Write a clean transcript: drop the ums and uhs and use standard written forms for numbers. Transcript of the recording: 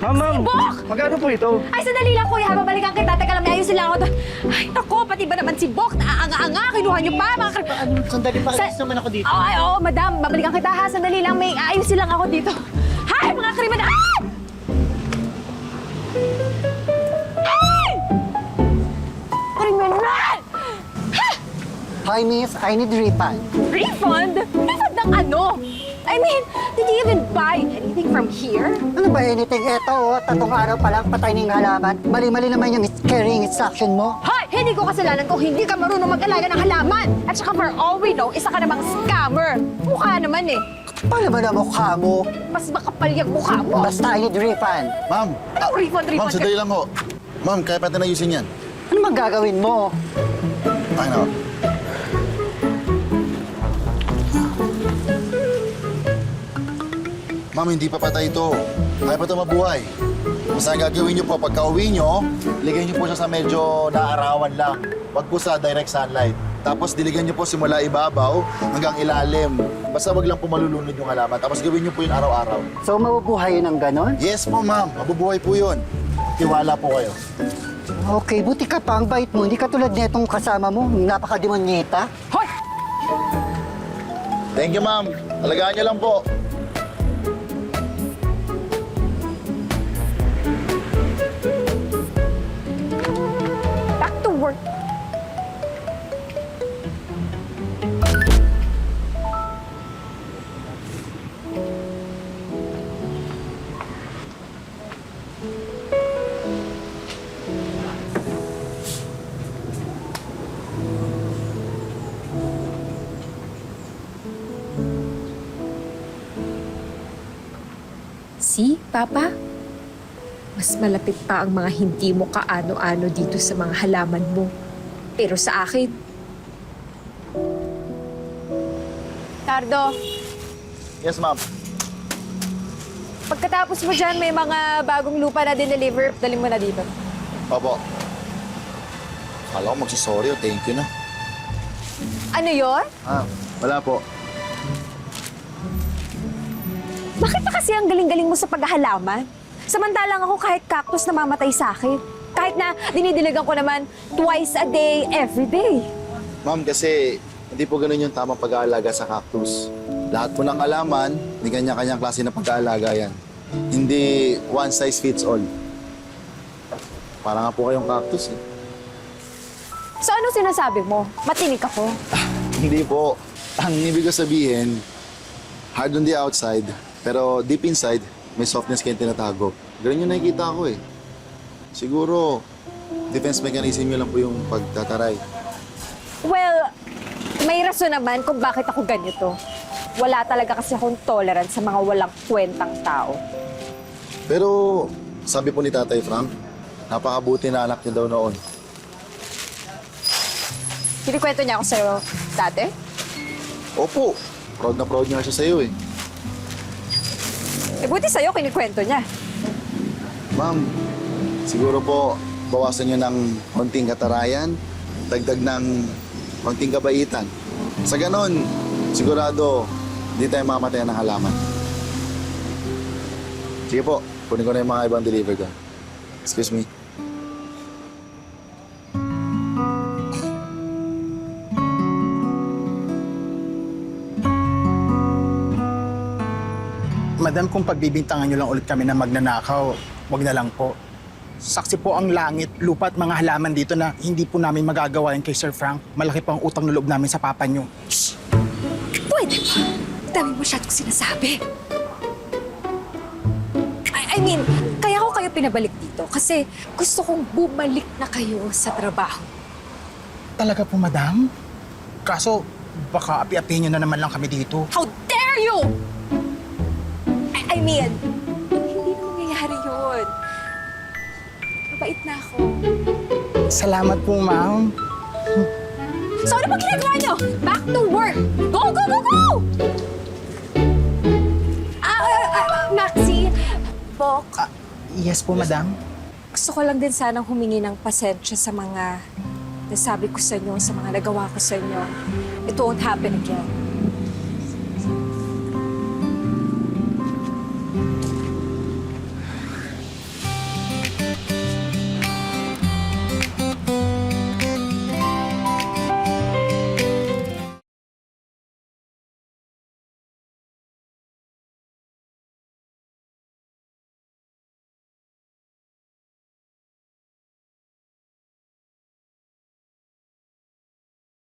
Ma'am! Bok! Magkano po ito? Ay, sandali lang, kuya. Babalikan kita. Teka lang, may ayusin lang ako doon. Ay, naku, pati ba naman si Bok? Naanga-anga. Kinuha niyo pa, mga Sandali pa, alis naman ako dito. Ay, oo, madam. Babalikan kita, ha? Sandali lang, may ayusin lang ako dito. Hay, mga kriminal! Ay! Kriminal! Hi, miss. I need refund. Refund? Refund ng ano? I mean, did you even buy anything from here? Ano ba anything? Eto, tatong araw pa lang, patay ng halaman. Mali-mali naman yung carrying instruction mo. Hoy! Hindi ko kasalanan kung hindi ka marunong mag-alaga ng halaman. At saka for all we know, isa ka namang scammer. Mukha naman eh. Paano ba na mukha mo? Mas makapal yung mukha mo. Basta I need refund. Ma'am! Oh, refund. Ma'am, sandali lang ho. Ma'am, kaya pa natin ayusin yan. Ano bang gagawin mo? Ay, na. Ma'am, hindi pa patay ito. Kaya pa ito mabuhay. Basta ang gagawin niyo po, pagka uwi niyo, ligay niyo po siya sa medyo naarawan lang. Wag po sa direct sunlight. Tapos diligan niyo po simula ibabaw hanggang ilalim. Basta wag lang po malulunod yung halaman. Tapos gawin niyo po yun araw-araw. So, mabubuhay yun ng ganon? Yes po, ma'am. Mabubuhay po yun. Tiwala po kayo. Okay, buti ka pa ang bait mo. Hindi ka tulad nitong kasama mo, napakademonyeta. Hoy! Thank you, ma'am. Alagaan niyo lang po. Back to work. See, Papa? Mas malapit pa ang mga hindi mo kaano-ano dito sa mga halaman mo. Pero sa akin, Tardo, Yes, ma'am. pagkatapos mo dyan, may mga bagong lupa na din-deliver. Dalhin mo na dito. Opo. Kala ko magsisorry o thank you na. Ano yon? Wala po. Bakit pa kasi ang galing-galing mo sa paghahalaman? Samantalang ako kahit cactus namamatay sa akin. Kahit na dinidiligan ko naman twice a day, every day. Ma'am, kasi hindi po ganun yung tamang pag-aalaga sa cactus. Lahat po ng halaman, may kanya-kanyang klase na pag-aalaga yan. Hindi one size fits all. Para nga po kayong cactus eh. So ano sinasabi mo? Matinik ako? Hindi po. Ang ibig ko sabihin, hard on the outside, pero deep inside, may softness kayong tinatago. Ganun yung nakikita ko eh. Siguro, defense mechanism nyo lang po yung pagtataray. Well, may rason naman kung bakit ako ganito. Wala talaga kasi akong tolerance sa mga walang kwentang tao. Pero, sabi po ni Tatay Frank, napakabuti na anak niya daw noon. Kinikwento niya ako sa'yo dati? Opo, proud na proud niya siya sa'yo eh. Eh, buti sa'yo kinikwento niya. Ma'am, siguro po, bawasan niyo ng konting katarayan, dagdag ng konting kabaitan. Sa ganon, sigurado, hindi tayo mamatay ng halaman. Sige po, kunin ko na yung mga ibang deliver ko. Excuse me. Madam, kung pagbibintangan nyo lang ulit kami na magnanakaw, wag na lang po. Saksi po ang langit, lupa at mga halaman dito na hindi po namin magagawa yan kay Sir Frank. Malaki po ang utang na loob namin sa papa nyo. Pwede ba? Dami masyadong sinasabi. I mean, kaya ko kayo pinabalik dito kasi gusto kong bumalik na kayo sa trabaho. Talaga po, madam? Kaso, baka api-apihin nyo na naman lang kami dito. How dare you! I mean, hindi na mangyayari yun. Mabait na ako. Salamat po, ma'am. So ano ba ginagawa niyo? Back to work! Go, go, go, go! Maxi, Bok, Yes po, madam. gusto ko lang din sanang humingi ng pasensya sa mga nasabi ko sa inyo, sa mga nagawa ko sa inyo. It won't happen again.